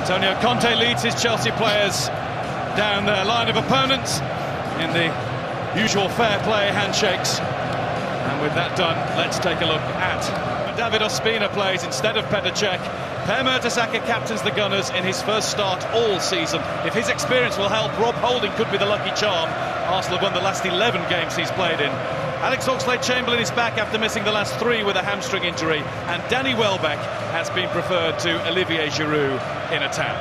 Antonio Conte leads his Chelsea players down their line of opponents in the usual fair play handshakes. And with that done, let's take a look at David Ospina plays instead of Petr Cech. Per Mertesacker captains the Gunners in his first start all season. If his experience will help, Rob Holding could be the lucky charm. Arsenal have won the last 11 games he's played in. Alex Oxlade-Chamberlain is back after missing the last 3 with a hamstring injury, and Danny Welbeck has been preferred to Olivier Giroud in attack.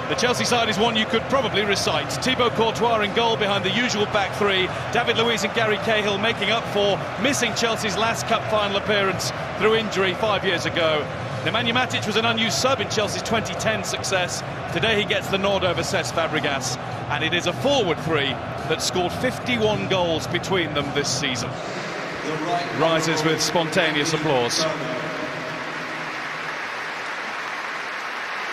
The Chelsea side is one you could probably recite. Thibaut Courtois in goal behind the usual back 3. David Luiz and Gary Cahill making up for missing Chelsea's last cup final appearance through injury 5 years ago. Nemanja Matic was an unused sub in Chelsea's 2010 success. Today he gets the nod over Cesc Fabregas, and it is a forward 3 that scored 51 goals between them this season. Rises with spontaneous applause.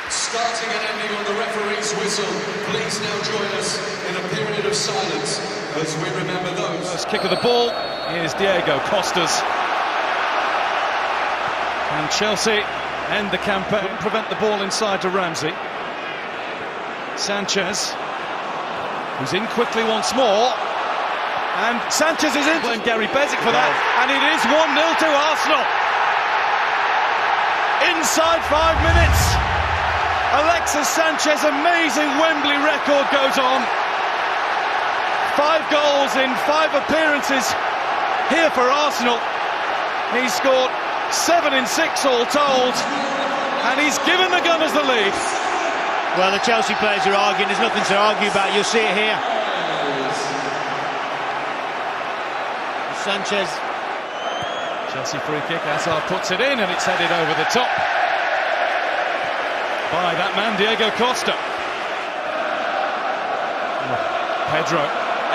Starting and ending on the referee's whistle. Please now join us in a period of silence as we remember those. First kick of the ball is Diego Costa's. And Chelsea end the campaign, prevent the ball inside to Ramsey. Sanchez, who's in quickly once more. And Sanchez is in. Blame Gary Bezic for that. And it is 1-0 to Arsenal. Inside 5 minutes. Alexis Sanchez, amazing Wembley record goes on. 5 goals in 5 appearances here for Arsenal. He's scored 7 in 6 all told, and he's given the Gunners the lead. Well, the Chelsea players are arguing, there's nothing to argue about, you'll see it here. Sanchez. Chelsea free kick, Hazard puts it in, and it's headed over the top by that man, Diego Costa. Pedro,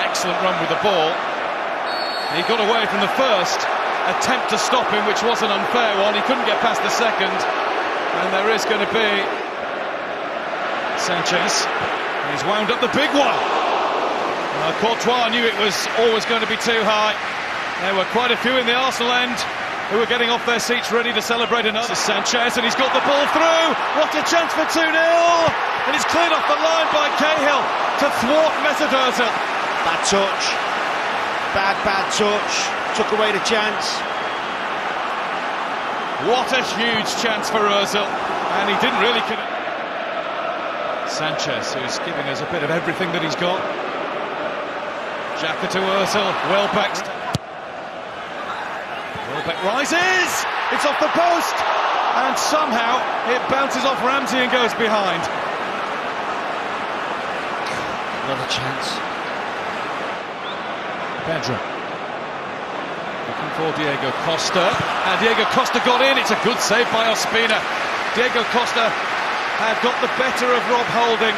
excellent run with the ball. He got away from the first attempt to stop him, which was an unfair one. He couldn't get past the second, and there is going to be Sanchez. He's wound up the big one. Courtois knew it was always going to be too high. There were quite a few in the Arsenal end who were getting off their seats ready to celebrate another. Sanchez, and he's got the ball through. What a chance for 2-0, and it's cleared off the line by Cahill to thwart Mesut Ozil. Bad touch, bad touch, took away the chance. What a huge chance for Ozil, and he didn't really connect. Sanchez, who's giving us a bit of everything that he's got. Xhaka to Ozil, Welbeck rises, it's off the post, and somehow it bounces off Ramsey and goes behind. Another chance. Pedro looking for Diego Costa, and Diego Costa got in. It's a good save by Ospina. Diego Costa had got the better of Rob Holding,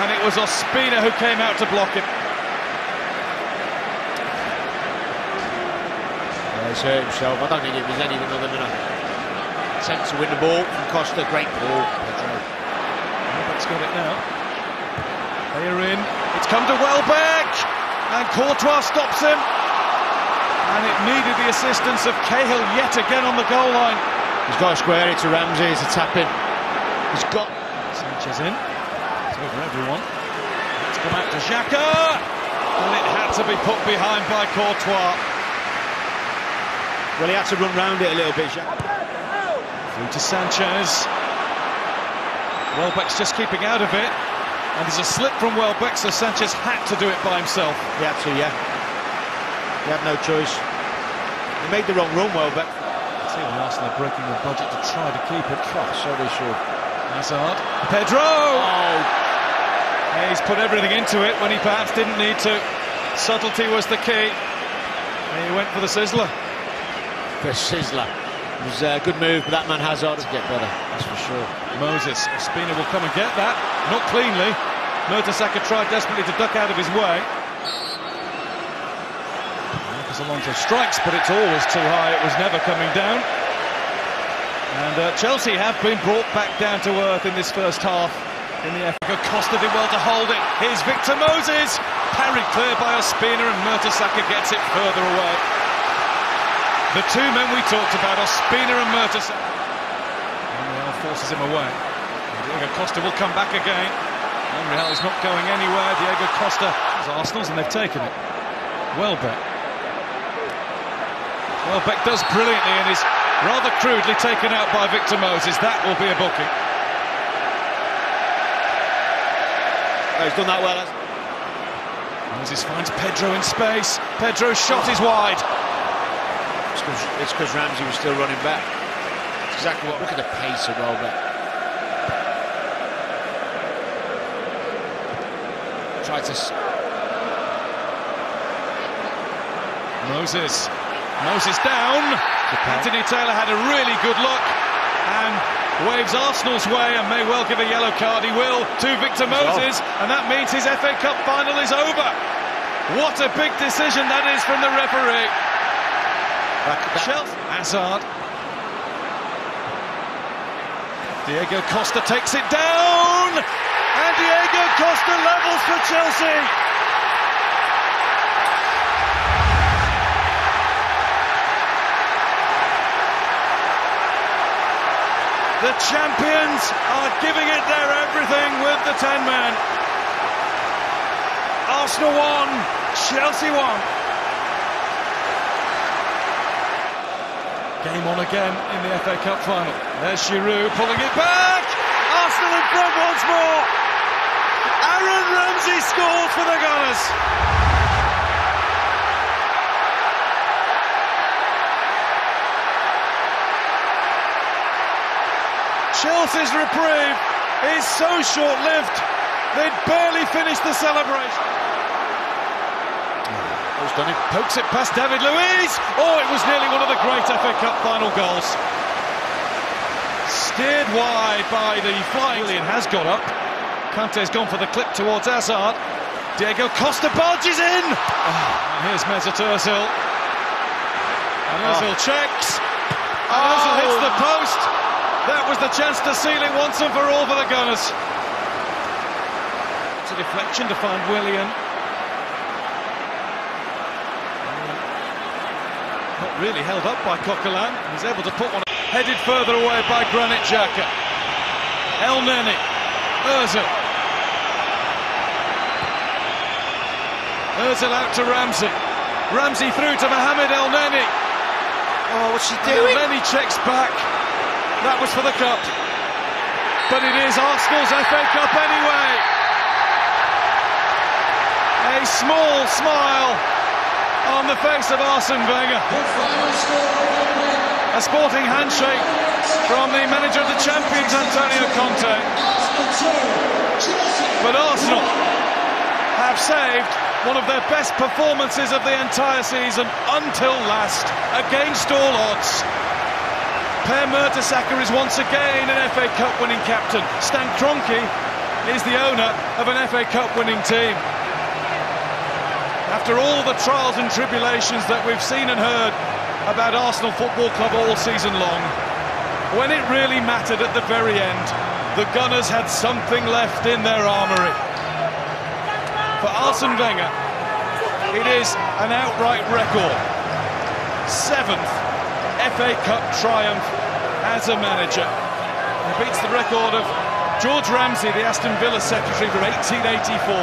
and it was Ospina who came out to block him. He's hurt himself. I don't think it was anything other than an attempt to win the ball from Costa. Great ball, Pedro. Welbeck's got it now. They're in. It's come to Welbeck, and Courtois stops him. And it needed the assistance of Cahill yet again on the goal line. He's got to square it to Ramsey. It's a tap-in. He's got Sanchez in. It's over everyone. It's come out to Xhaka, and it had to be put behind by Courtois. Well, he had to run round it a little bit. Through to Sanchez. Welbeck's just keeping out of it, and there's a slip from Welbeck, so Sanchez had to do it by himself. He had to, yeah. He had no choice. He made the wrong run, Welbeck. See, Arsenal are breaking the budget to try to keep it. Oh, so they should. Hazard. Pedro! Oh! He's put everything into it when he perhaps didn't need to. Subtlety was the key. He went for the sizzler. For Sizzler. It was a good move, but that man Hazard to get better, that's for sure. Moses, Ospina will come and get that. Not cleanly. Mertesacker tried desperately to duck out of his way. Marcos Alonso strikes, but it's always too high. It was never coming down. And Chelsea have been brought back down to earth in this first half. In the FA. Costa did well to hold it. Here's Victor Moses. Parried clear by Ospina, and Mertesacker gets it further away. The two men we talked about, Ospina and Mertesacker. And they are forces him away. Diego Costa will come back again. Real is not going anywhere. Diego Costa is Arsenal's and they've taken it. Welbeck. Welbeck does brilliantly and is rather crudely taken out by Victor Moses. That will be a booking. Oh, he's done that well, hasn't he? Moses finds Pedro in space. Pedro's shot is wide. It's because Ramsey was still running back. It's exactly what. Look at the pace of Welbeck. Tried to. Moses down. Anthony Taylor had a really good look and waves Arsenal's way and may well give a yellow card. He will to Victor Moses, and that means his FA Cup final is over. What a big decision that is from the referee. Chelsea. Hazard. Diego Costa takes it down, and Diego Costa levels for Chelsea. The champions are giving it their everything with the 10 men. Arsenal won, Chelsea won. Game on again in the FA Cup final. There's Giroud pulling it back. Arsenal in front once more. Aaron Ramsey scores for the Gunners. Chelsea's reprieve is so short-lived, they'd barely finished the celebration. Pokes it past David Luiz. Oh, it was nearly one of the great FA Cup final goals. Steered wide by the flying. Willian has got up. Kante's gone for the clip towards Hazard. Diego Costa barges in. And here's Mesut Ozil. And Ozil checks. And Ozil hits the post. That was the chance to seal it once and for all for the Gunners. It's a deflection to find Willian. Not really held up by Coquelin. He's able to put one headed further away by Granit Xhaka. El Neni. Ozil. Ozil out to Ramsey. Ramsey through to Mohamed El Neni. Oh, what's he doing? El Neni checks back. That was for the cup. But it is Arsenal's FA Cup anyway. A small smile on the face of Arsene Wenger. A sporting handshake from the manager of the champions, Antonio Conte. But Arsenal have saved one of their best performances of the entire season until last, against all odds. Per Mertesacker is once again an FA Cup winning captain. Stan Kroenke is the owner of an FA Cup winning team. After all the trials and tribulations that we've seen and heard about Arsenal Football Club all season long, when it really mattered at the very end, the Gunners had something left in their armoury. For Arsene Wenger, it is an outright record. 7th FA Cup triumph as a manager. He beats the record of George Ramsey, the Aston Villa secretary, from 1884.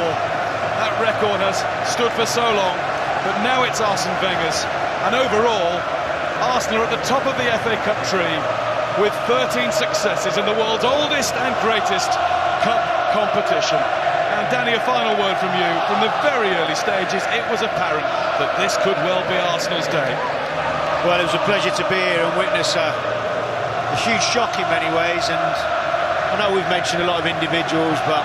That record has stood for so long, but now it's Arsene Wenger's. And overall, Arsenal are at the top of the FA Cup tree with 13 successes in the world's oldest and greatest cup competition. And Danny, a final word from you. From the very early stages, it was apparent that this could well be Arsenal's day. Well, it was a pleasure to be here and witness a huge shock in many ways, and I know we've mentioned a lot of individuals, but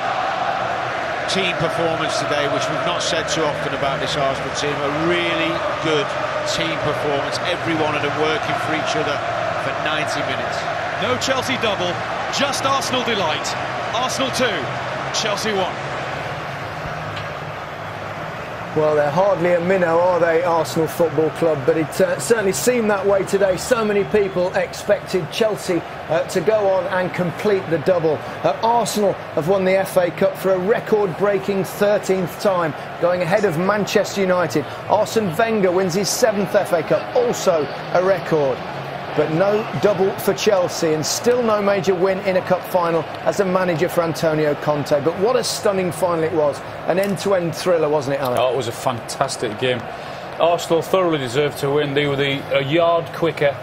team performance today, which we've not said too often about this Arsenal team, a really good team performance, every one of them working for each other for 90 minutes. No Chelsea double, just Arsenal delight. Arsenal 2, Chelsea 1. Well, they're hardly a minnow, are they, Arsenal Football Club? But it certainly seemed that way today. So many people expected Chelsea to go on and complete the double. Arsenal have won the FA Cup for a record-breaking 13th time, going ahead of Manchester United. Arsene Wenger wins his 7th FA Cup, also a record. but no double for Chelsea, and still no major win in a cup final as a manager for Antonio Conte. But what a stunning final it was. An end-to-end thriller, wasn't it, Alan? Oh, it was a fantastic game. Arsenal thoroughly deserved to win. They were a yard quicker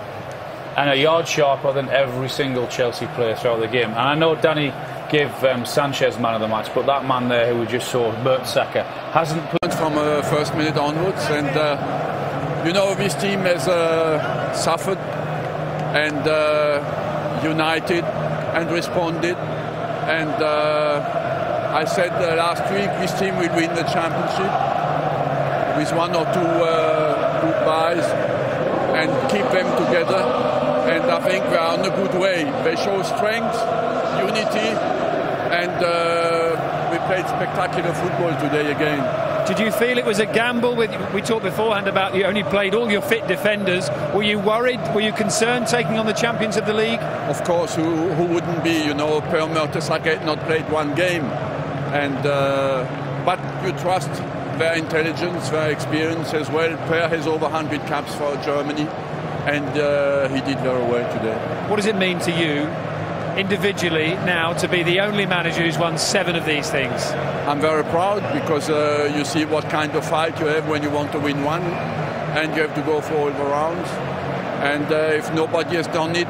and a yard sharper than every single Chelsea player throughout the game. And I know Danny gave Sanchez man of the match, but that man there who we just saw, Mertesacker, hasn't played from first minute onwards. And you know, this team has suffered and united and responded. And I said last week this team will win the championship with one or two good buys and keep them together. And I think they are in a good way. They show strength, unity, and we played spectacular football today again. Did you feel it was a gamble? We talked beforehand about you only played all your fit defenders. Were you worried? Were you concerned taking on the champions of the league? Of course, who wouldn't be? You know, Per Mertesacker had not played one game, and but you trust their intelligence, their experience as well. Per has over 100 caps for Germany, and he did very well today. What does it mean to you individually now to be the only manager who's won 7 of these things? I'm very proud because you see what kind of fight you have when you want to win one, and you have to go for all the rounds. And if nobody has done it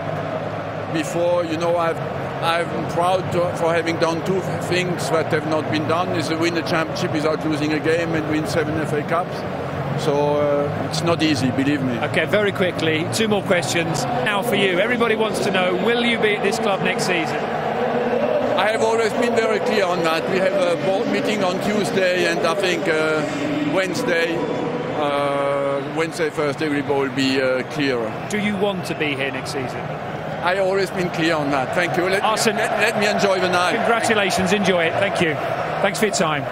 before, you know, I'm proud for having done 2 things that have not been done: is to win the championship without losing a game and win 7 FA Cups. So it's not easy, believe me. OK, very quickly, 2 more questions. Now for you, everybody wants to know, will you be at this club next season? I have always been very clear on that. We have a board meeting on Tuesday, and I think Wednesday, Thursday will be clearer. Do you want to be here next season? I have always been clear on that. Thank you. Let me enjoy the night. Congratulations, enjoy it. Thank you. Thanks for your time.